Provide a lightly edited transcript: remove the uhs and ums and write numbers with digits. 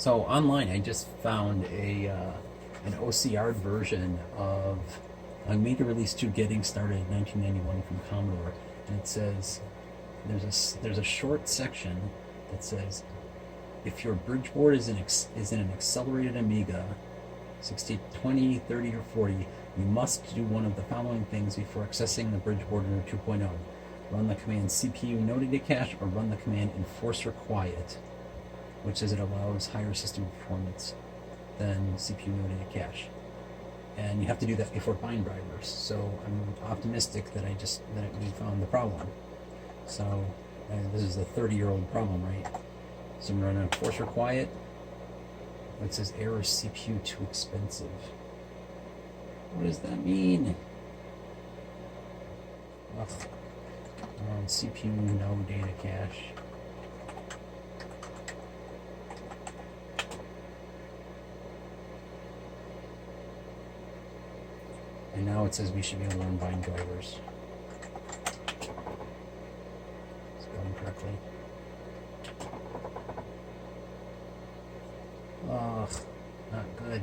So online, I just found an OCR version of Amiga Release 2 Getting Started in 1991 from Commodore, and it says there's a short section that says if your bridgeboard is in an accelerated Amiga 60, 20, 30, or 40, you must do one of the following things before accessing the bridgeboard under 2.0. Run the command CPU no data cache or run the command enforcer quiet, which says it allows higher system performance than CPU no data cache. And you have to do that before bind drivers. So I'm optimistic that we found the problem. So this is a 30-year-old problem, right? So I'm going to run enforcer quiet. It says error CPU too expensive. What does that mean? Ugh. CPU no data cache. And now it says we should be able to run bind drivers. Spelling correctly. Ugh, not good.